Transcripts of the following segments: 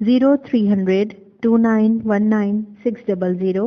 0300 2919 600।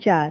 4।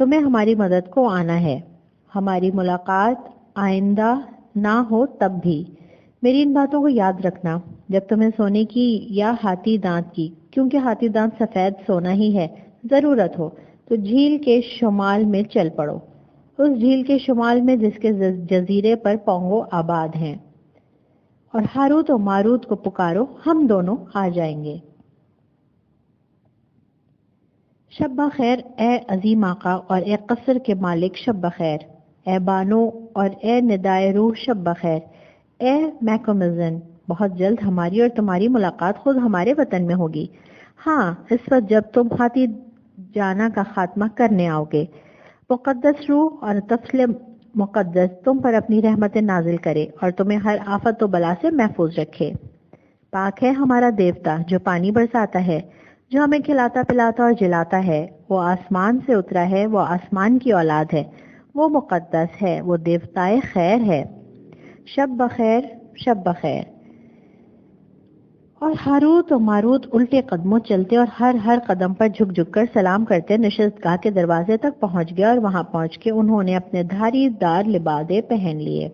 تمہیں ہماری مدد کو آنا ہے. ہماری ملاقات آئندہ نہ ہو تب بھی. میری ان باتوں کو یاد رکھنا جب تمہیں سونے کی یا ہاتھی دانت کی، کیونکہ ہاتھی دانت سفید سونا ہی ہے، ضرورت ہو تو جھیل کے شمال میں چل پڑو، اس جھیل کے شمال میں جس کے جزیرے پر پونگو آباد ہیں، اور ہاروت و ماروت کو پکارو، ہم دونوں آ جائیں گے. شب بخیر اے عظیم آقا اور اے قصر کے مالک، شب بخیر اے بانو اور اے ندائے روح، شب بخیر اے میکومزن. بہت جلد ہماری اور تمہاری ملاقات خود ہمارے وطن میں ہوگی. ہاں، اس وقت جب تم ہاتھی جانا کا خاتمہ کرنے آؤ گے. مقدس روح اور طفل مقدس تم پر اپنی رحمتیں نازل کرے اور تمہیں ہر آفت و بلا سے محفوظ رکھے. پاک ہے ہمارا دیوتا جو پانی برساتا ہے، جو ہمیں کھلاتا پلاتا اور جلاتا ہے. وہ آسمان سے اترا ہے، وہ آسمان کی اولاد ہے، وہ مقدس ہے، وہ دیوتائے خیر ہے. شب بخیر، شب بخیر. اور ہاروت و ماروت الٹے قدموں چلتے اور ہر قدم پر جھک جھک کر سلام کرتے نشست گاہ کے دروازے تک پہنچ گئے، اور وہاں پہنچ کے انہوں نے اپنے دھاری دار لبادے پہن لیے.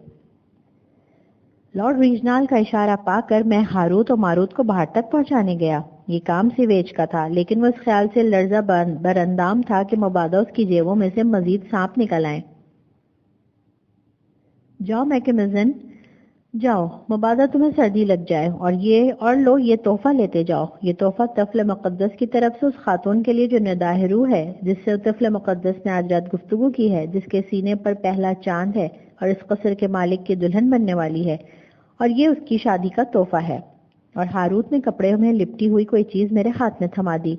لارڈ ریجنال کا اشارہ پا کر میں ہاروت و ماروت کو باہر تک پہنچانے گیا. یہ کام سیویج کا تھا، لیکن وہ اس خیال سے لرزہ براندام تھا کہ مبادہ اس کی جیبوں میں سے مزید سانپ نکل آئیں. جاؤ میکمزن، جاؤ، مبادہ تمہیں سردی لگ جائے، اور لو یہ تحفہ لیتے جاؤ. یہ تحفہ طفل مقدس کی طرف سے اس خاتون کے لیے جو نداہ روح ہے، جس سے طفل مقدس نے آج رات گفتگو کی ہے، جس کے سینے پر پہلا چاند ہے اور اس قصر کے مالک کی دلہن بننے والی ہے، اور یہ اس کی شادی کا تحفہ ہے. اور ہاروت نے کپڑے میں لپٹی ہوئی کوئی چیز میرے ہاتھ میں تھما دی،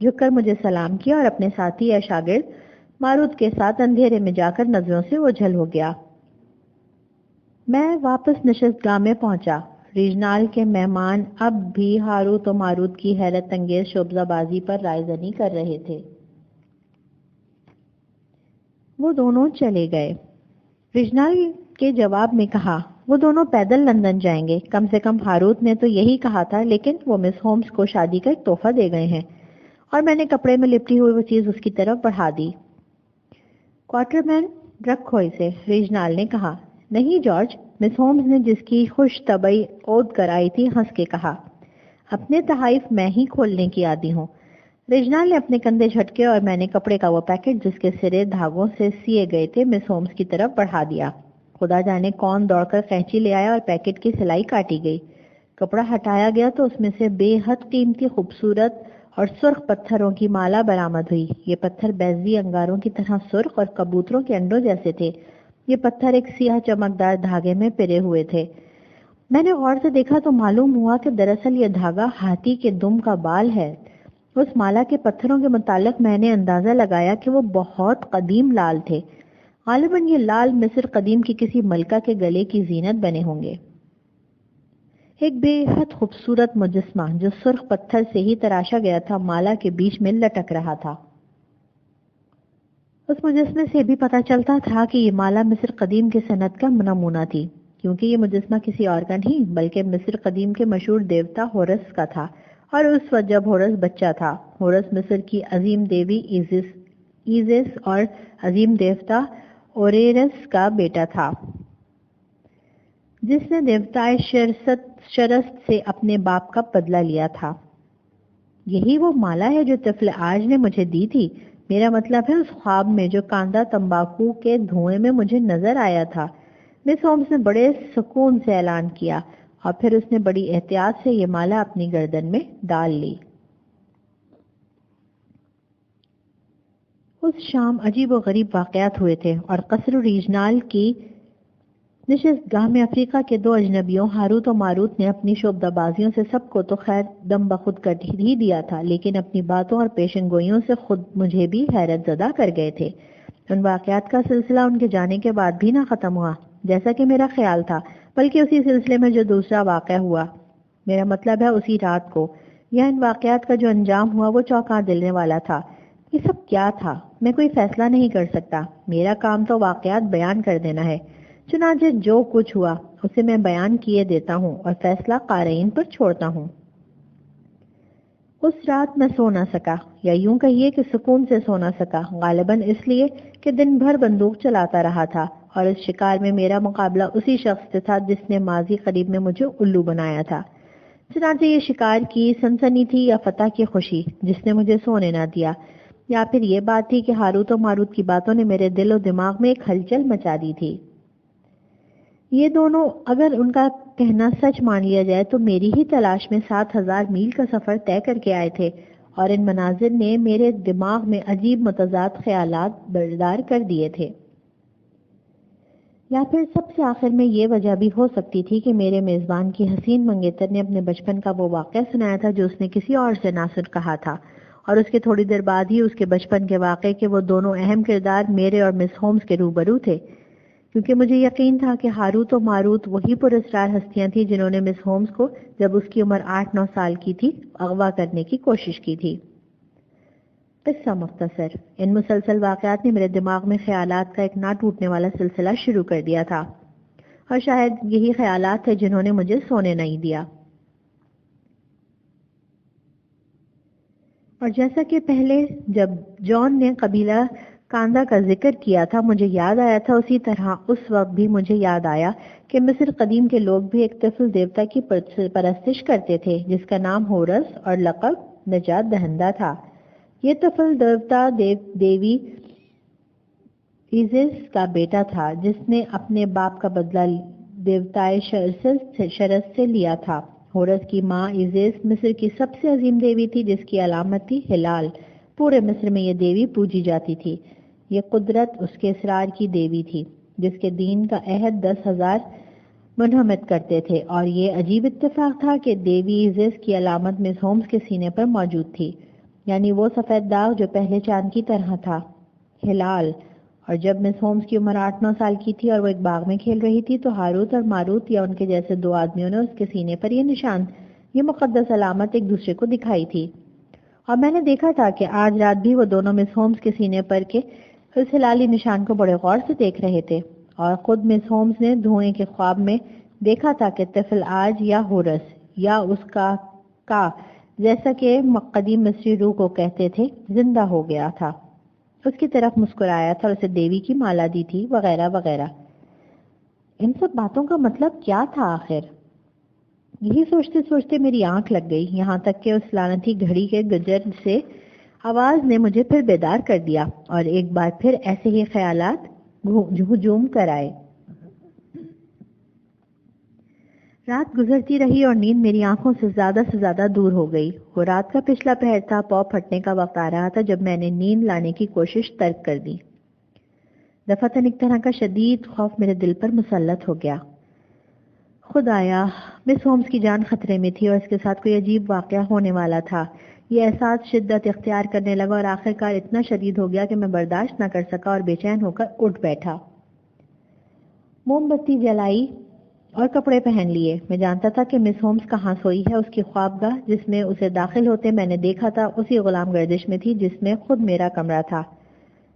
جھک کر مجھے سلام کیا اور اپنے ساتھی یا شاگرد ماروت کے ساتھ اندھیرے میں جا کر نظروں سے اوجھل ہو گیا. میں واپس نشست گاہ میں پہنچا. ریجنال کے مہمان اب بھی ہاروت و ماروت کی حیرت انگیز شعبہ بازی پر رائے زنی کر رہے تھے. وہ دونوں چلے گئے. ریجنال کے جواب میں کہا، وہ دونوں پیدل لندن جائیں گے. کم سے کم ہاروت نے تو یہی کہا تھا، لیکن وہ مس ہومز کو شادی کا ایک تحفہ دے گئے ہیں. اور میں نے کپڑے میں لپٹی ہوئی وہ چیز اس کی طرف بڑھا دی. کوارٹر مین، رکھو اسے، ریجنال نے کہا. نہیں جارج، مس ہومز نے جس کی خوش طبعی عود کرائی تھی ہنس کے کہا. اپنے تحائف میں ہی کھولنے کی عادی ہوں. ریجنال نے اپنے کندھے جھٹکے اور میں نے کپڑے کا وہ پیکٹ جس کے سرے دھاگوں سے سیے گئے تھے مس ہومز کی طرف بڑھا دیا. خدا جانے کون دوڑ کر قینچی لے آیا اور پیکٹ کی سلائی کاٹی گئی. کپڑا ہٹایا گیا تو اس میں سے بے حد قیمتی خوبصورت اور سرخ پتھروں کی مالا برآمد ہوئی. یہ پتھر بیضوی انگاروں کی طرح سرخ اور کبوتروں کے انڈوں جیسے تھے. یہ پتھر ایک سیاہ چمکدار دھاگے میں پرے ہوئے تھے. میں نے غور سے دیکھا تو معلوم ہوا کہ دراصل یہ دھاگا ہاتھی کے دم کا بال ہے. اس مالا کے پتھروں کے متعلق میں نے اندازہ لگایا کہ وہ بہت قدیم لال تھے. غالباً یہ لال مصر قدیم کی کسی ملکہ کے گلے کی زینت بنے ہوں گے. ایک بے حد خوبصورت مجسمہ جو سرخ پتھر سے ہی تراشا گیا تھا مالا کے بیچ میں لٹک رہا تھا. اس مجسمے سے بھی پتہ چلتا تھا کہ یہ مالا مصر قدیم کے صنعت کا نمونہ تھی، کیونکہ یہ مجسمہ کسی اور کا نہیں بلکہ مصر قدیم کے مشہور دیوتا ہورس کا تھا. اور اس وقت جب ہورس بچہ تھا. ہورس مصر کی عظیم دیوی ایزس اور عظیم دیوتا اوریرس کا بیٹا تھا، جس نے دیوتائے شرست سے اپنے باپ کا بدلہ لیا تھا. یہی وہ مالا ہے جو طفل آج نے مجھے دی تھی. میرا مطلب ہے اس خواب میں جو کاندھا تمباکو کے دھوئیں میں مجھے نظر آیا تھا. مس ہومز نے بڑے سکون سے اعلان کیا، اور پھر اس نے بڑی احتیاط سے یہ مالا اپنی گردن میں ڈال لی. اس شام عجیب و غریب واقعات ہوئے تھے، اور قصر ریجنال کی نشست گاہ میں افریقہ کے دو اجنبیوں ہاروت و ماروت نے اپنی شعبدہ بازیوں سے سب کو تو خیر دم بخود کر ہی دیا تھا، لیکن اپنی باتوں اور پیشن گوئیوں سے خود مجھے بھی حیرت زدہ کر گئے تھے. ان واقعات کا سلسلہ ان کے جانے کے بعد بھی نہ ختم ہوا جیسا کہ میرا خیال تھا، بلکہ اسی سلسلے میں جو دوسرا واقعہ ہوا، میرا مطلب ہے اسی رات کو، یا ان واقعات کا جو انجام ہوا وہ چونکا دینے والا تھا. یہ سب کیا تھا؟ میں کوئی فیصلہ نہیں کر سکتا. میرا کام تو واقعات بیان کر دینا ہے. چنانچہ جو کچھ ہوا اسے میں بیان کیے دیتا ہوں اور فیصلہ قارئین پر چھوڑتا ہوں. اس رات میں سو نہ سکا، یا یوں کہیے کہ سکون سے سو نہ سکا، غالباً اس لیے کہ دن بھر بندوق چلاتا رہا تھا، اور اس شکار میں میرا مقابلہ اسی شخص سے تھا جس نے ماضی قریب میں مجھے الو بنایا تھا۔ چنانچہ یہ شکار کی سنسنی تھی یا فتح کی خوشی جس نے مجھے سونے نہ دیا، یا پھر یہ بات تھی کہ ہاروت و ماروت کی باتوں نے میرے دل و دماغ میں ایک ہلچل مچا دی تھی۔ یہ دونوں اگر ان کا کہنا سچ مان لیا جائے تو میری ہی تلاش میں 7,000 میل کا سفر طے کر کے آئے تھے، اور ان مناظر نے میرے دماغ میں عجیب متضاد خیالات بیدار کر دیے تھے۔ یا پھر سب سے آخر میں یہ وجہ بھی ہو سکتی تھی کہ میرے میزبان کی حسین منگیتر نے اپنے بچپن کا وہ واقعہ سنایا تھا جو اس نے کسی اور سے نہ سن کہا تھا، اور اس کے تھوڑی دیر بعد ہی اس کے بچپن کے واقعے کے وہ دونوں اہم کردار میرے اور مس ہومز کے روبرو تھے، کیونکہ مجھے یقین تھا کہ ہاروت و ماروت وہی پراسرار ہستیاں تھیں جنہوں نے مس ہومز کو جب اس کی عمر 8-9 سال کی تھی اغوا کرنے کی کوشش کی تھی۔ قصہ مختصر، ان مسلسل واقعات نے میرے دماغ میں خیالات کا ایک نہ ٹوٹنے والا سلسلہ شروع کر دیا تھا، اور شاید یہی خیالات تھے جنہوں نے مجھے سونے نہیں دیا۔ اور جیسا کہ پہلے جب جان نے قبیلہ کاندا کا ذکر کیا تھا مجھے یاد آیا تھا، اسی طرح اس وقت بھی مجھے یاد آیا کہ مصر قدیم کے لوگ بھی ایک طفل دیوتا کی پرستش کرتے تھے جس کا نام ہورس اور لقب نجات دہندہ تھا۔ یہ طفل دیوتا دیوی ایزس کا بیٹا تھا جس نے اپنے باپ کا بدلہ دیوتائے شرس سے لیا تھا۔ ہورس کی ماں ایزس مصر کی سب سے عظیم دیوی تھی جس کی علامت تھی ہلال۔ پورے مصر میں یہ دیوی پوجی جاتی تھی۔ یہ قدرت اس کے اسرار کی دیوی تھی جس کے دین کا عہد 10,000 منہمد کرتے تھے، اور یہ عجیب اتفاق تھا کہ دیوی ایزس کی علامت مس ہومز کے سینے پر موجود تھی، یعنی وہ سفید داغ جو پہلے چاند کی طرح تھا، ہلال۔ اور جب مس ہومز کی عمر 8-9 سال کی تھی اور وہ ایک باغ میں کھیل رہی تھی تو ہاروت اور ماروت یا ان کے جیسے دو آدمیوں نے اس کے سینے پر یہ نشان، یہ مقدس علامت ایک دوسرے کو دکھائی تھی، اور میں نے دیکھا تھا کہ آج رات بھی وہ دونوں مس ہومز کے سینے پر کے اس ہلالی نشان کو بڑے غور سے دیکھ رہے تھے، اور خود مس ہومز نے دھوئیں کے خواب میں دیکھا تھا کہ طفل آج یا ہورس یا اس کا جیسا کہ قدیم مصری روح کو کہتے تھے زندہ ہو گیا تھا، اس کی طرف مسکرایا تھا اور اسے دیوی کی مالا دی تھی، وغیرہ وغیرہ۔ ان سب باتوں کا مطلب کیا تھا آخر؟ یہی سوچتے سوچتے میری آنکھ لگ گئی، یہاں تک کہ اس لعنتی گھڑی کے گجر سے آواز نے مجھے پھر بیدار کر دیا، اور ایک بار پھر ایسے ہی خیالات ہجوم کر آئے۔ رات گزرتی رہی اور نیند میری آنکھوں سے زیادہ دور ہو گئی۔ وہ رات کا پچھلا پہر تھا، پاؤں پھٹنے کا وقت آ رہا تھا جب میں نے نیند لانے کی کوشش ترک کر دی۔ دفعتاً ایک طرح کا شدید خوف میرے دل پر مسلط ہو گیا۔ خدایا، مس ہومز کی جان خطرے میں تھی اور اس کے ساتھ کوئی عجیب واقعہ ہونے والا تھا۔ یہ احساس شدت اختیار کرنے لگا اور آخرکار اتنا شدید ہو گیا کہ میں برداشت نہ کر سکا اور بے چین ہو کر اٹھ بیٹھا۔ موم بتی جلائی اور کپڑے پہن لیے۔ میں جانتا تھا کہ مس ہومز کہاں سوئی ہے۔ اس کی خوابگاہ جس میں اسے داخل ہوتے میں نے دیکھا تھا اسی غلام گردش میں تھی جس میں خود میرا کمرہ تھا۔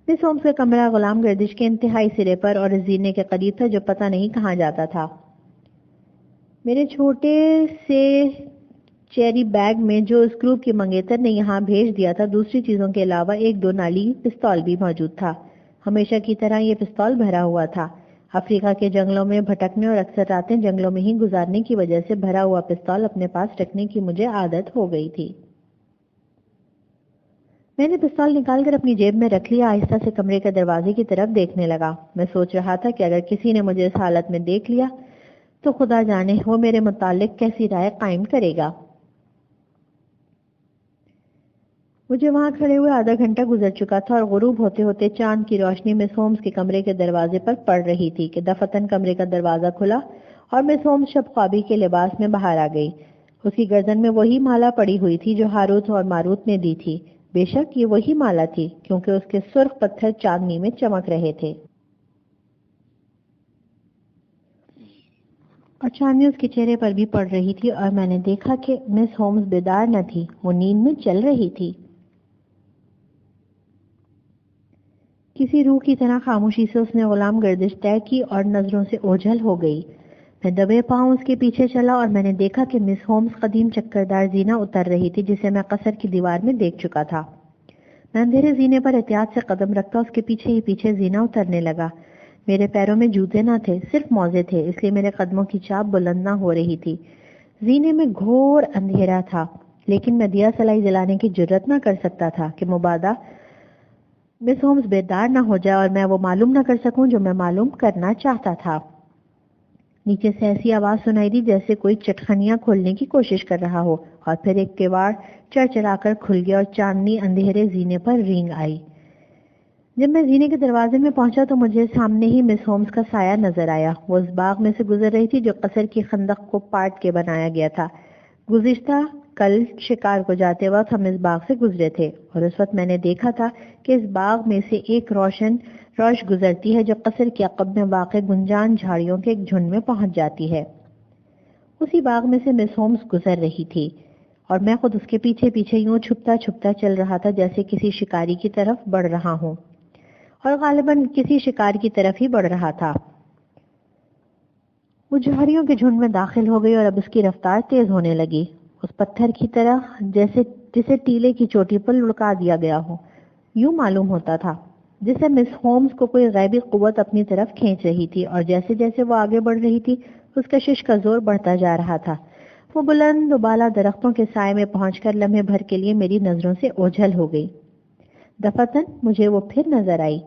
مس ہومز کا کمرہ غلام گردش کے انتہائی سرے پر اور اس زینے کے قریب تھا جو پتہ نہیں کہاں جاتا تھا۔ میرے چھوٹے سے چیری بیگ میں جو اس گروپ کی منگیتر نے یہاں بھیج دیا تھا دوسری چیزوں کے علاوہ ایک 2 نالی پستول بھی موجود تھا۔ ہمیشہ کی طرح یہ پستول بھرا ہوا تھا۔ افریقہ کے جنگلوں میں بھٹکنے اور اکثر راتیں جنگلوں میں ہی گزارنے کی وجہ سے بھرا ہوا پستول اپنے پاس رکھنے کی مجھے عادت ہو گئی تھی۔ میں نے پستول نکال کر اپنی جیب میں رکھ لیا، آہستہ سے کمرے کے دروازے کی طرف دیکھنے لگا۔ میں سوچ رہا تھا کہ اگر کسی نے مجھے اس حالت میں دیکھ لیا تو خدا جانے وہ میرے متعلق کیسی رائے قائم کرے گا۔ مجھے وہاں کھڑے ہوئے آدھا گھنٹہ گزر چکا تھا اور غروب ہوتے ہوتے چاند کی روشنی مس ہومز کے کمرے کے دروازے پر پڑ رہی تھی کہ دفعتاً کمرے کا دروازہ کھلا اور مس ہومز شب خوابی کے لباس میں باہر آ گئی۔ اس کی گردن میں وہی مالا پڑی ہوئی تھی جو ہاروت اور ماروت نے دی تھی۔ بے شک یہ وہی مالا تھی کیونکہ اس کے سرخ پتھر چاندنی میں چمک رہے تھے، اور چاندنی اس کے چہرے پر بھی پڑ رہی تھی، اور میں نے دیکھا کہ مس ہومز بیدار نہ تھی، وہ نیند میں چل رہی تھی۔ کسی روح کی طرح خاموشی سے اس نے غلام گردش طے کی اور نظروں سے اوجھل ہو گئی۔ میں دبے پاؤں اس کے پیچھے چلا اور میں نے دیکھا کہ مس ہومز قدیم چکردار زینہ اتر رہی تھی جسے میں قصر کی دیوار میں دیکھ چکا تھا۔ میں اندھیرے زینے پر احتیاط سے قدم رکھتا اس کے پیچھے ہی پیچھے زینہ اترنے لگا۔ میرے پیروں میں جوتے نہ تھے، صرف موزے تھے، اس لیے میرے قدموں کی چاپ بلند نہ ہو رہی تھی۔ زینے میں گھور اندھیرا تھا، لیکن میں دیا سلائی جلانے کی جرت نہ کر سکتا تھا کہ مبادا مس ہومز بیدار نہ ہو جائے اور میں وہ معلوم نہ کر سکوں جو میں معلوم کرنا چاہتا تھا۔ نیچے سے ایسی آواز سنائی دی جیسے کوئی چٹخنیاں کھولنے کی کوشش کر رہا ہو، اور پھر ایک کیواڑ چڑچڑا کر کھل گیا اور چاندنی اندھیرے زینے پر رینگ آئی۔ جب میں زینے کے دروازے میں پہنچا تو مجھے سامنے ہی مس ہومز کا سایہ نظر آیا۔ وہ اس باغ میں سے گزر رہی تھی جو قصر کی خندق کو پاٹ کے بنایا گیا تھا۔ گزشتہ کل شکار کو جاتے وقت ہم اس باغ سے گزرے تھے، اور اس وقت میں نے دیکھا تھا کہ اس باغ میں سے ایک روش گزرتی ہے جو قصر کے عقب میں واقع گنجان جھاڑیوں کے ایک جھنڈ میں پہنچ جاتی ہے۔ اسی باغ میں سے مس ہومز گزر رہی تھی، اور میں خود اس کے پیچھے پیچھے یوں چھپتا چھپتا چل رہا تھا جیسے کسی شکاری کی طرف بڑھ رہا ہوں، اور غالباً کسی شکار کی طرف ہی بڑھ رہا تھا۔ وہ جھاڑیوں کے جھنڈ میں داخل ہو گئی اور اب اس کی رفتار تیز ہونے لگی، اس پتھر کی طرح جسے ٹیلے کی چوٹی پر لڑکا دیا گیا ہو۔ یوں معلوم ہوتا تھا جسے مس ہومز کو کوئی غیبی قوت اپنی طرف کھینچ رہی تھی، اور جیسے جیسے وہ آگے بڑھ رہی تھی اس کشش کا زور بڑھتا جا رہا تھا۔ وہ بلند و بالا درختوں کے سائے میں پہنچ کر لمحے بھر کے لیے میری نظروں سے اوجھل ہو گئی۔ دفعتاً مجھے وہ پھر نظر آئی۔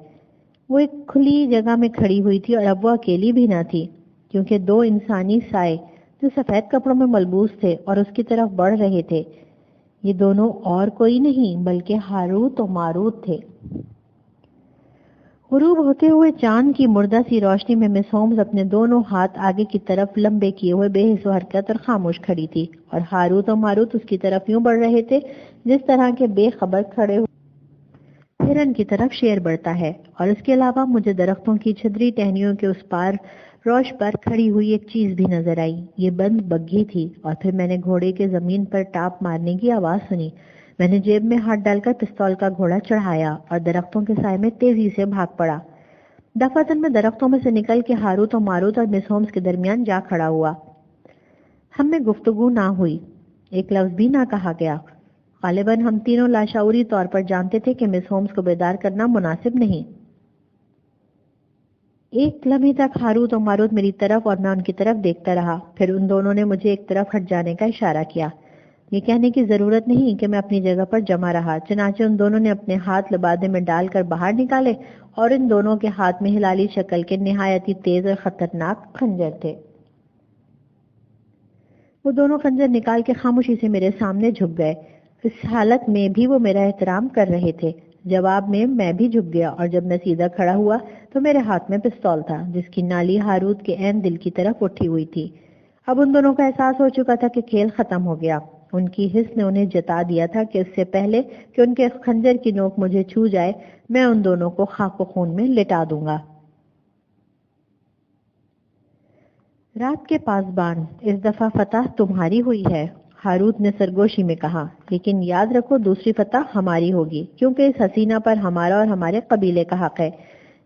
وہ ایک کھلی جگہ میں کھڑی ہوئی تھی، اور اب وہ اکیلی بھی نہ تھی، کیونکہ دو انسانی سائے جو سفید کپڑوں میں ملبوس تھے اور اس کی طرف بڑھ رہے تھے، یہ دونوں اور کوئی نہیں بلکہ ہاروت و ماروت تھے۔ غروب ہوتے ہوئے چاند کی مردہ سی روشنی میں مس ہومز اپنے دونوں ہاتھ آگے کی طرف لمبے کیے ہوئے بے حس و حرکت اور خاموش کھڑی تھی، اور ہاروت و ماروت اس کی طرف یوں بڑھ رہے تھے جس طرح کے بے خبر کھڑے ہوئے ہرن کی طرف شیر بڑھتا ہے۔ اور اس کے علاوہ مجھے درختوں کی چھدری ٹہنیوں کے اس پار روش پر کھڑی ہوئی ایک چیز بھی نظر آئی۔ یہ بند بگھی تھی، اور پھر میں نے گھوڑے کے زمین پر ٹاپ مارنے کی آواز سنی۔ میں نے جیب میں ہاتھ ڈال کر پستول کا گھوڑا چڑھایا اور درختوں کے سائے میں تیزی سے بھاگ پڑا۔ دفعتاً میں درختوں میں سے نکل کے ہاروت و ماروت اور مس ہومز کے درمیان جا کھڑا ہوا۔ ہم میں گفتگو نہ ہوئی، ایک لفظ بھی نہ کہا گیا۔ غالباً ہم تینوں لاشعوری طور پر جانتے تھے کہ مس ہومز کو بیدار کرنا مناسب نہیں۔ ایک لمحے تک ہاروت و ماروت میری طرف اور میں ان کی طرف دیکھتا رہا، پھر ان دونوں نے مجھے ایک طرف ہٹ جانے کا اشارہ کیا۔ یہ کہنے کی ضرورت نہیں کہ میں اپنی جگہ پر جمع رہا، چنانچہ ان دونوں نے اپنے ہاتھ لبادے میں ڈال کر باہر نکالے، اور ان دونوں کے ہاتھ میں ہلالی شکل کے نہایت ہی تیز اور خطرناک خنجر تھے۔ وہ دونوں خنجر نکال کے خاموشی سے میرے سامنے جھک گئے۔ اس حالت میں بھی وہ میرا احترام کر رہے تھے۔ جواب میں بھی جھک گیا، اور جب میں سیدھا کھڑا ہوا تو میرے ہاتھ میں پستول تھا جس کی نالی ہاروت کے عین دل کی طرف اٹھی ہوئی تھی۔ اب ان دونوں کا احساس ہو چکا تھا کہ کھیل ختم ہو گیا۔ ان کی حس نے انہیں جتا دیا تھا کہ اس سے پہلے کہ ان کے خنجر کی نوک مجھے چھو جائے، میں ان دونوں کو خاک و خون میں لٹا دوں گا۔ رات کے پاسبان، اس دفعہ فتح تمہاری ہوئی ہے، ہاروت نے سرگوشی میں کہا، لیکن یاد رکھو دوسری فتح ہماری ہوگی، کیونکہ اس حسینہ پر ہمارا اور ہمارے قبیلے کا حق ہے۔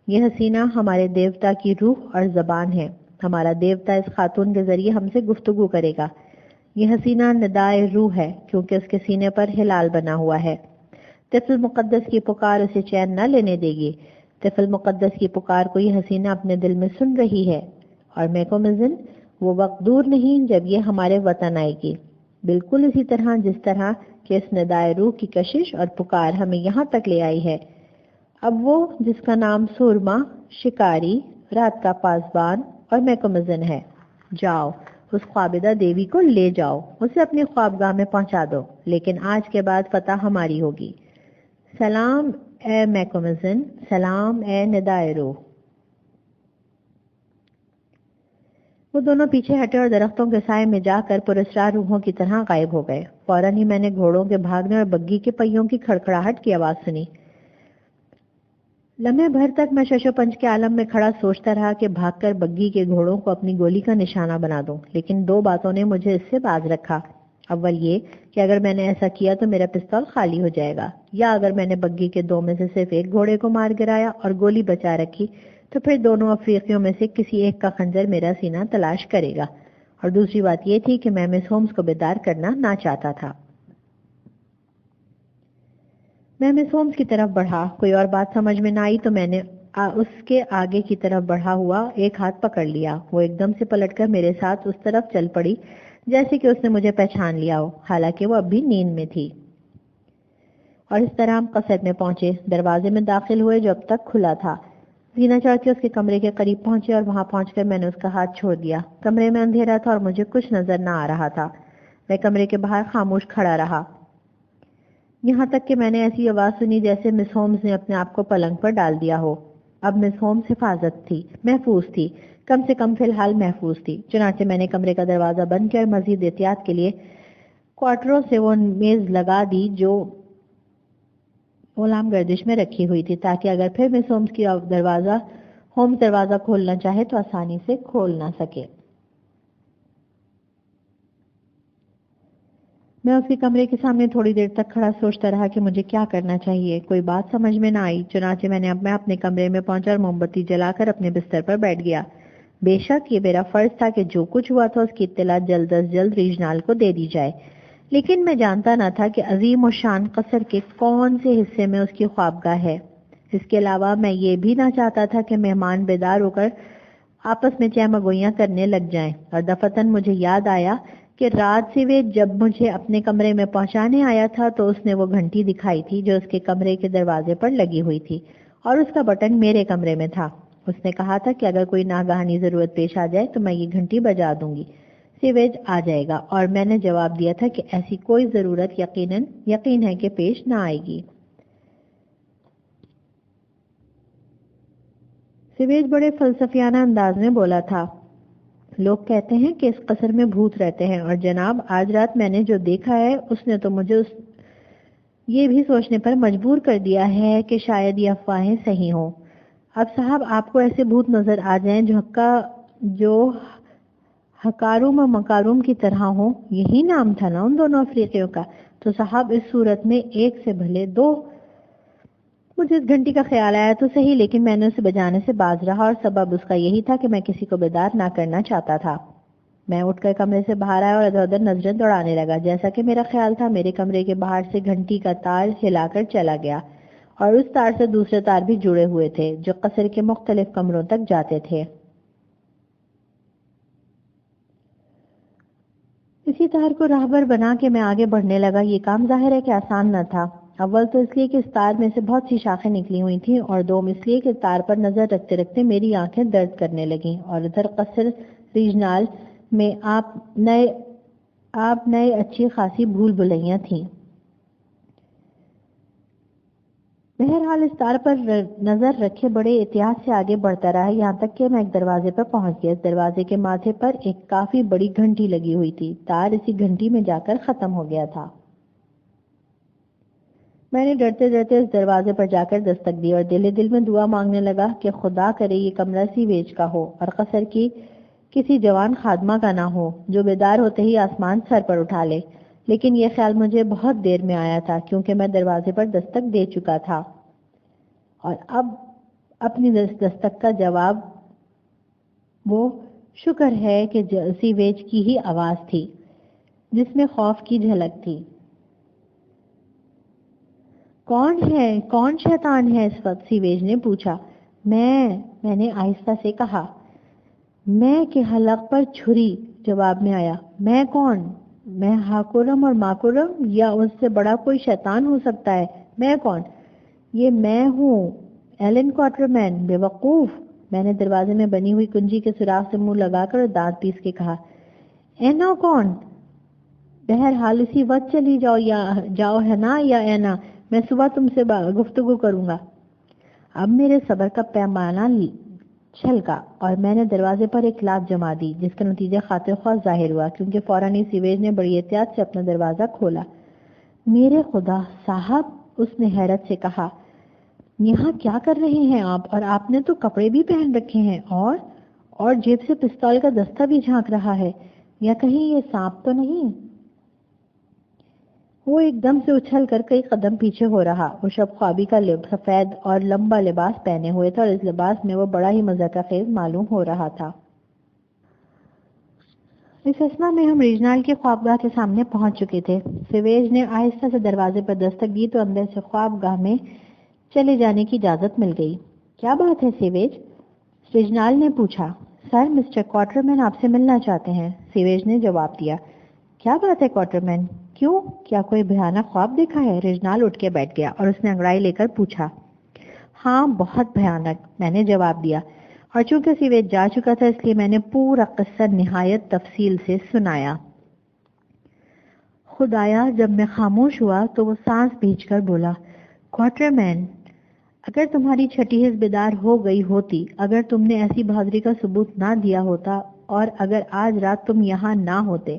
یہ حسینہ ہمارے دیوتا کی روح اور زبان ہے۔ ہمارا دیوتا اس خاتون کے ذریعے ہم سے گفتگو کرے گا۔ یہ حسینہ ندائے روح ہے کیونکہ اس کے سینے پر ہلال بنا ہوا ہے۔ طفل مقدس کی پکار اسے چین نہ لینے دے گی۔ طفل مقدس کی پکار کو یہ حسینہ اپنے دل میں سن رہی ہے، اور میکومزن، وہ وقت دور نہیں جب یہ ہمارے وطن آئے گی، بالکل اسی طرح جس طرح کہ اس ندائے روح کی کشش اور پکار ہمیں یہاں تک لے آئی ہے۔ اب وہ جس کا نام سورما، شکاری، رات کا پاسبان اور میکومزن ہے، جاؤ اس خوابدہ دیوی کو لے جاؤ، اسے اپنی خوابگاہ میں پہنچا دو، لیکن آج کے بعد فتح ہماری ہوگی۔ سلام اے میکومزن، سلام اے ندائے روح۔ وہ دونوں پیچھے ہٹے اور درختوں کے سائے میں جا کر پراسرار روحوں کی طرح غائب ہو گئے۔ فوراً ہی میں نے گھوڑوں کے بھاگنے اور بگھی کے پہیوں کی کھڑکھڑاہٹ کی آواز سنی۔ لمحے بھر تک میں شش و پنج کے عالم میں کھڑا سوچتا رہا کہ بھاگ کر بگھی کے گھوڑوں کو اپنی گولی کا نشانہ بنا دوں، لیکن دو باتوں نے مجھے اس سے باز رکھا۔ اول یہ کہ اگر میں نے ایسا کیا تو میرا پستول خالی ہو جائے گا، یا اگر میں نے بگھی کے دو میں سے صرف ایک گھوڑے کو مار گرایا اور گولی بچا رکھی تو پھر دونوں افریقیوں میں سے کسی ایک کا خنجر میرا سینہ تلاش کرے گا، اور دوسری بات یہ تھی کہ میں مس ہومز کو بیدار کرنا نہ چاہتا تھا۔ میں مس ہومز کی طرف بڑھا، کوئی اور بات سمجھ میں نہ آئی تو میں نے اس کے آگے کی طرف بڑھا ہوا ایک ہاتھ پکڑ لیا۔ وہ ایک دم سے پلٹ کر میرے ساتھ اس طرف چل پڑی جیسے کہ اس نے مجھے پہچان لیا ہو، حالانکہ وہ اب بھی نیند میں تھی۔ اور اس طرح ہم قصر میں پہنچے، دروازے میں داخل ہوئے جو اب تک کھلا تھا۔ زینہ چڑھ کے اس کے کمرے کے قریب پہنچے اور وہاں پہنچ کر میں نے اس کا ہاتھ چھوڑ دیا۔ کمرے میں اندھیرا تھا اور مجھے کچھ نظر نہ آ رہا تھا۔ میں کمرے کے باہر خاموش کھڑا رہا، یہاں تک کہ میں نے ایسی آواز سنی جیسے مس ہومز نے اپنے آپ کو پلنگ پر ڈال دیا ہو۔ اب مس ہومز حفاظت تھی، محفوظ تھی، کم سے کم فی الحال محفوظ تھی۔ چنانچہ میں نے کمرے کا دروازہ بند کیا اور مزید احتیاط کے لیے کوارٹروں سے وہ میز لگا دی جو غلام گردش میں رکھی ہوئی تھی، تاکہ اگر پھر مس ہومز دروازہ کھولنا چاہے تو آسانی سے کھول نہ سکے۔ میں اس کے کمرے کے سامنے تھوڑی دیر تک کھڑا سوچتا رہا کہ مجھے کیا کرنا چاہیے۔ کوئی بات سمجھ میں نہ آئی، چنانچہ میں اپنے کمرے میں پہنچا اور موم بتی جلا کر اپنے بستر پر بیٹھ گیا۔ بے شک یہ میرا فرض تھا کہ جو کچھ ہوا تھا اس کی اطلاع جلد از جلد ریجنال کو دے دی جائے، لیکن میں جانتا نہ تھا کہ عظیم و شان قصر کے کون سے حصے میں اس کی خوابگاہ ہے۔ اس کے علاوہ میں یہ بھی نہ چاہتا تھا کہ مہمان بیدار ہو کر آپس میں چہمگوئیاں کرنے لگ جائیں، اور دفتن مجھے یاد آیا کہ رات سے وہ جب مجھے اپنے کمرے میں پہنچانے آیا تھا تو اس نے وہ گھنٹی دکھائی تھی جو اس کے کمرے کے دروازے پر لگی ہوئی تھی، اور اس کا بٹن میرے کمرے میں تھا۔ اس نے کہا تھا کہ اگر کوئی ناگہانی ضرورت پیش آ جائے تو میں یہ گھنٹی بجا دوں گی، سیویج آ جائے گا، اور میں نے جواب دیا تھا کہ ایسی کوئی ضرورت یقین ہے کہ پیش نہ آئے گی۔ سیویج بڑے فلسفیانہ انداز میں بولا تھا، لوگ کہتے ہیں کہ اس قصر میں بھوت رہتے ہیں، اور جناب آج رات میں نے جو دیکھا ہے اس نے تو مجھے یہ بھی سوچنے پر مجبور کر دیا ہے کہ شاید یہ افواہیں صحیح ہوں۔ اب صاحب آپ کو ایسے بھوت نظر آ جائیں جو حکاروم و مکاروم کی طرح ہوں، یہی نام تھا نا ان دونوں افریقیوں کا، تو صاحب اس صورت میں ایک سے بھلے دو۔ مجھے اس گھنٹی کا خیال آیا تو صحیح، لیکن میں نے اسے بجانے سے باز رہا، اور سبب اس کا یہی تھا کہ میں کسی کو بیدار نہ کرنا چاہتا تھا۔ میں اٹھ کر کمرے سے باہر آیا اور ادھر ادھر نظریں دوڑانے لگا۔ جیسا کہ میرا خیال تھا میرے کمرے کے باہر سے گھنٹی کا تار ہلا کر چلا گیا، اور اس تار سے دوسرے تار بھی جڑے ہوئے تھے جو قصر کے مختلف کمروں تک جاتے تھے۔ اسی تار کو راہبر بنا کے میں آگے بڑھنے لگا۔ یہ کام ظاہر ہے کہ آسان نہ تھا، اول تو اس لیے کہ اس تار میں سے بہت سی شاخیں نکلی ہوئی تھیں، اور دوم اس لیے کہ تار پر نظر رکھتے رکھتے میری آنکھیں درد کرنے لگیں، اور ادھر قصر ریجنال میں آپ نئے اچھی خاصی بھول بھلیاں تھیں۔ بہرحال اس تار پر نظر رکھے بڑے احتیاط سے آگے بڑھتا رہا، یہاں تک کہ میں ایک دروازے پر پہنچ گیا۔ اس دروازے کے ماتھے پر ایک کافی بڑی گھنٹی لگی ہوئی تھی، تار اسی گھنٹی میں جا کر ختم ہو گیا تھا۔ میں نے ڈرتے ڈرتے اس دروازے پر جا کر دستک دی اور دل میں دعا مانگنے لگا کہ خدا کرے یہ کمرہ سیویج کا ہو اور قصر کی کسی جوان خادمہ کا نہ ہو جو بیدار ہوتے ہی آسمان سر پر اٹھا لے۔ لیکن یہ خیال مجھے بہت دیر میں آیا تھا، کیونکہ میں دروازے پر دستک دے چکا تھا، اور اب اپنی دستک کا جواب وہ شکر ہے کہ سیویج کی ہی آواز تھی جس میں خوف کی جھلک تھی۔ کون ہے؟ کون شیطان ہے اس وقت؟ سیویج نے پوچھا۔ میں نے آہستہ سے کہا۔ میں کے حلق پر چھری جواب میں آیا۔ میں کون؟ میں ہاکورم اور ماکورم، یا اس سے بڑا کوئی شیطان ہو سکتا ہے؟ میں کون؟ یہ میں ہوں، ایلن کوارٹرمین۔ بے وقوف! میں نے دروازے میں بنی ہوئی کنجی کے سوراخ سے منہ لگا کر دانت پیس کے کہا۔ اینا کون؟ بہرحال اسی وقت چلی جاؤ ہے نا، یا اینا؟ میں صبح تم سے گفتگو کروں گا۔ اب میرے صبر کا پیمانہ چھلکا اور میں نے دروازے پر ایک لات جما دی، جس کا نتیجہ خاطر خواہ ظاہر ہوا، کیونکہ فوراً ہی سیویج نے بڑی احتیاط سے اپنا دروازہ کھولا۔ میرے خدا صاحب! اس نے حیرت سے کہا، یہاں کیا کر رہے ہیں آپ؟ اور آپ نے تو کپڑے بھی پہن رکھے ہیں، اور جیب سے پستول کا دستہ بھی جھانک رہا ہے، یا کہیں یہ سانپ تو نہیں؟ وہ ایک دم سے اچھل کر کئی قدم پیچھے ہو رہا. وہ شب خوابی کا سفید اور لمبا لباس پہنے ہوئے تھا اور اس لباس میں وہ بڑا ہی مذاق خیز معلوم ہو رہا تھا. اس اسنا میں ہم ریجنال کے خوابگاہ کے سامنے پہنچ چکے تھے. سیویج نے آہستہ سے دروازے پر دستک دی تو اندر سے خوابگاہ میں چلے جانے کی اجازت مل گئی. کیا بات ہے سیویج؟ ریجنال نے پوچھا. سر، مسٹر کوارٹرمین آپ سے ملنا چاہتے ہیں، سیویج نے جواب دیا. کیا بات ہے کوارٹرمین؟ کیوں؟ کیا کوئی بھیانک خواب دیکھا ہے؟ ریجنال اٹھ کے بیٹھ گیا اور اس نے انگڑائی لے کر پوچھا. ہاں، بہت بھیانک، میں نے جواب دیا. اور چونکہ سیویج جا چکا تھا اس لیے میں نے پورا قصہ نہایت تفصیل سے سنایا. خدایا، جب میں خاموش ہوا تو وہ سانس بھینچ کر بولا، کوارٹرمین، اگر تمہاری چھٹی حس بیدار ہو گئی ہوتی، اگر تم نے ایسی بہادری کا ثبوت نہ دیا ہوتا اور اگر آج رات تم یہاں نہ ہوتے.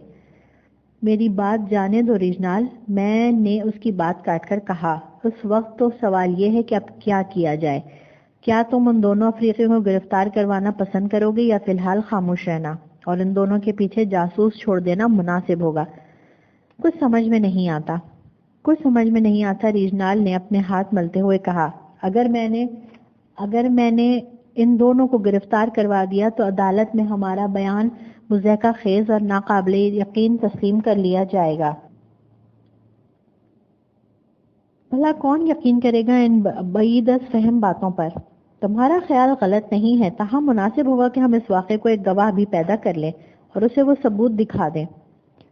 میری بات جانے دو ریجنال، میں نے اس کی بات کاٹ کر کہا. اس وقت تو سوال یہ ہے کہ اب کیا کیا جائے. کیا تم ان دونوں افریقیوں کو گرفتار کروانا پسند کرو گے یا فی الحال خاموش رہنا اور ان دونوں کے پیچھے جاسوس چھوڑ دینا مناسب ہوگا؟ کچھ سمجھ میں نہیں آتا، ریجنال نے اپنے ہاتھ ملتے ہوئے کہا. اگر میں نے ان دونوں کو گرفتار کروا دیا تو عدالت میں ہمارا بیان مضحکہ خیز اور ناقابل یقین تسلیم کر لیا جائے گا. بھلا کون یقین کرے گا ان بعید از فہم باتوں پر؟ تمہارا خیال غلط نہیں ہے، تاہم مناسب ہوگا کہ ہم اس واقعے کو ایک گواہ بھی پیدا کر لیں اور اسے وہ ثبوت دکھا دیں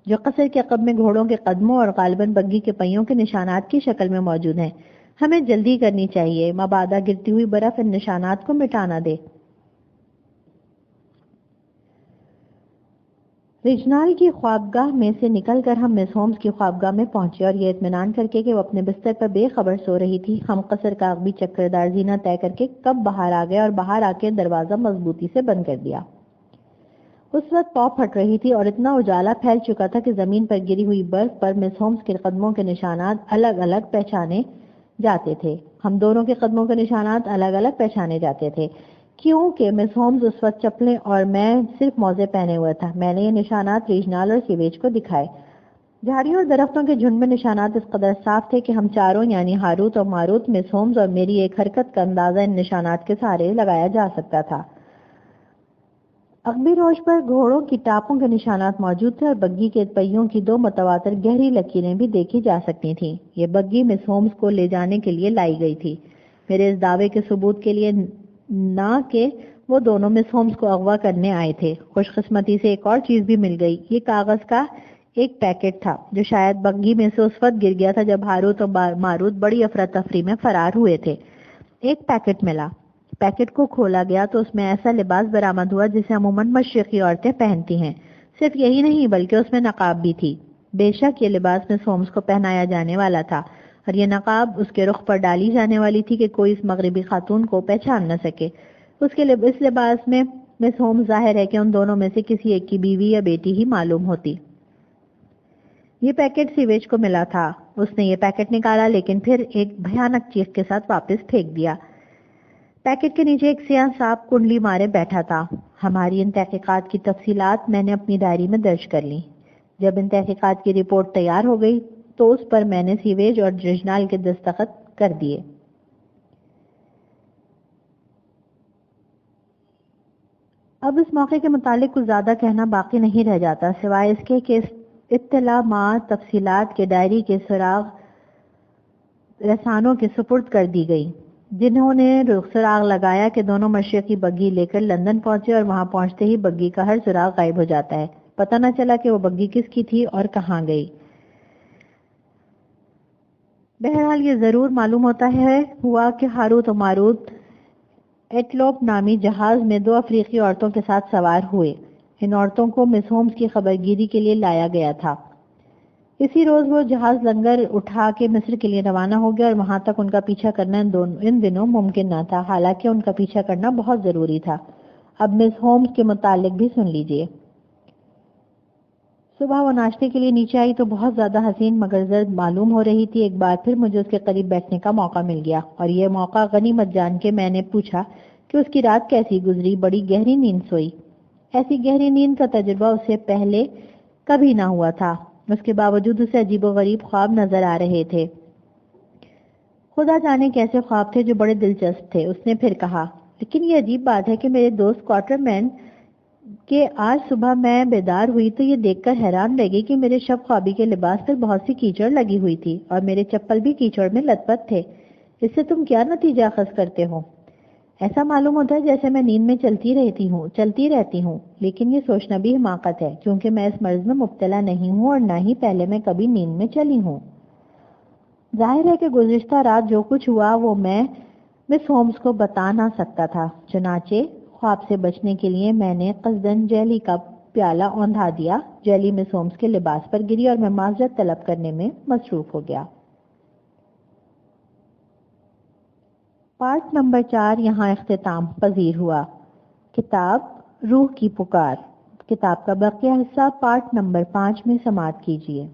جو قصر کے عقب میں گھوڑوں کے قدموں اور غالباً بگھی کے پہیوں کے نشانات کی شکل میں موجود ہیں. ہمیں جلدی کرنی چاہیے، مبادا گرتی ہوئی برف ان نشانات کو مٹانا دے. ریجنال کی خوابگاہ میں سے نکل کر ہم مس ہومز کی خوابگاہ میں پہنچے اور یہ اطمینان کر کے کہ وہ اپنے بستر پر بے خبر سو رہی تھی، ہم قصر کا عقبی چکردار زینہ طے کر کے کب باہر آ گئے اور باہر آ کے دروازہ مضبوطی سے بند کر دیا. اس وقت پاؤں پھٹ رہی تھی اور اتنا اجالا پھیل چکا تھا کہ زمین پر گری ہوئی برف پر مس ہومز کے قدموں کے نشانات الگ الگ پہچانے جاتے تھے. ہم دونوں کے قدموں کے نشانات الگ الگ پہچانے جاتے تھے کیونکہ مس ہومز اس وقت چپلیں اور میں صرف موزے پہنے ہوئے تھا. میں نے یہ نشانات ریجنال اور سیویج کو دکھائے. جھاڑیوں اور درختوں کے جھنڈ میں نشانات اس قدر صاف تھے کہ ہم چاروں یعنی ہاروت اور ماروت، مس ہومز اور میری ایک حرکت کا اندازہ ان نشانات کے سہارے لگایا جا سکتا تھا. عقبی روش پر گھوڑوں کی ٹاپوں کے نشانات موجود تھے اور بگھی کے پہیوں کی دو متواتر گہری لکیریں بھی دیکھی جا سکتی تھیں. یہ بگھی مس ہومز کو لے جانے کے لیے لائی گئی تھی، میرے اس دعوے کے ثبوت کے لیے نہ کہ وہ دونوں مس ہومز کو اغوا کرنے آئے تھے. خوش قسمتی سے ایک اور چیز بھی مل گئی. یہ کاغذ کا ایک پیکٹ تھا جو شاید بگھی میں سے اس وقت گر گیا تھا جب ہاروت اور ماروت بڑی افراتفری میں فرار ہوئے تھے. ایک پیکٹ ملا. پیکٹ کو کھولا گیا تو اس میں ایسا لباس برآمد ہوا جسے عموماً مشرقی عورتیں پہنتی ہیں. صرف یہی نہیں بلکہ اس میں نقاب بھی تھی. بے شک یہ لباس مس ہومز کو پہنایا جانے والا تھا اور یہ نقاب اس کے رخ پر ڈالی جانے والی تھی کہ کوئی اس مغربی خاتون کو پہچان نہ سکے. اس لباس میں مس ہومز ظاہر ہے کہ ان دونوں میں سے کسی ایک کی بیوی یا بیٹی ہی معلوم ہوتی. یہ پیکٹ سیویج کو ملا تھا. اس نے یہ پیکٹ نکالا لیکن پھر ایک بھیانک چیخ کے ساتھ واپس پھینک دیا. پیکٹ کے نیچے ایک سیاہ سانپ کنڈلی مارے بیٹھا تھا. ہماری ان تحقیقات کی تفصیلات میں نے اپنی ڈائری میں درج کر لی. جب ان تحقیقات کی رپورٹ تیار ہو گئی تو اس پر میں نے سیویج اور ریجنال کے دستخط کر دیے. اب اس موقع کے متعلق کچھ زیادہ کہنا باقی نہیں رہ جاتا سوائے اس کے کہ اطلاعات تفصیلات کے ڈائری کے سراغ رسانوں کے سپرد کر دی گئی، جنہوں نے سراغ لگایا کہ دونوں مشرقی بگھی لے کر لندن پہنچے اور وہاں پہنچتے ہی بگھی کا ہر سراغ غائب ہو جاتا ہے. پتہ نہ چلا کہ وہ بگھی کس کی تھی اور کہاں گئی. بہرحال یہ ضرور معلوم ہوا کہ ہاروت و ماروت ایٹلوپ نامی جہاز میں 2 افریقی عورتوں کے ساتھ سوار ہوئے. ان عورتوں کو مس ہومز کی خبرگیری کے لیے لایا گیا تھا. اسی روز وہ جہاز لنگر اٹھا کے مصر کے لیے روانہ ہو گیا اور وہاں تک ان کا پیچھا کرنا ان دنوں ممکن نہ تھا، حالانکہ ان کا پیچھا کرنا بہت ضروری تھا. اب مس ہومز کے متعلق بھی سن لیجئے. صبح وہ ناشتے کے لیے نیچے آئی تو بہت زیادہ حسین مگر زرد معلوم ہو رہی تھی. ایک بار پھر مجھے اس کے قریب بیٹھنے کا موقع مل گیا اور یہ موقع غنیمت جان کے میں نے پوچھا کہ اس کی رات کیسی گزری. بڑی گہری نیند سوئی. ایسی گہری نیند کا تجربہ اس سے پہلے کبھی نہ ہوا تھا. اس کے باوجود اسے عجیب و غریب خواب نظر آ رہے تھے. خدا جانے کیسے خواب تھے جو بڑے دلچسپ تھے. اس نے پھر کہا لیکن یہ عجیب بات ہے کہ میرے دوست کوارٹر مین کہ آج صبح میں بیدار ہوئی تو یہ دیکھ کر حیران رہ گئی کہ میرے شب خوابی کے لباس پر بہت سی کیچڑ لگی ہوئی تھی اور میرے چپل بھی کیچڑ میں لت پت تھے. اس سے تم کیا نتیجہ اخذ کرتے ہو؟ ایسا معلوم ہوتا ہے جیسے میں نیند میں چلتی رہتی ہوں لیکن یہ سوچنا بھی حماقت ہے کیونکہ میں اس مرض میں مبتلا نہیں ہوں اور نہ ہی پہلے میں کبھی نیند میں چلی ہوں. ظاہر ہے کہ گزشتہ رات جو کچھ ہوا وہ میں مس ہومز کو بتا نہ سکتا تھا. چنانچہ خواب سے بچنے کے لیے میں نے قصدن جیلی کا پیالہ اوندھا دیا. جیلی مس ہومز کے لباس پر گری اور میں معذرت طلب کرنے میں مصروف ہو گیا. پارٹ نمبر 4 یہاں اختتام پذیر ہوا. کتاب روح کی پکار. کتاب کا بقیہ حصہ پارٹ نمبر 5 میں سماعت کیجیے.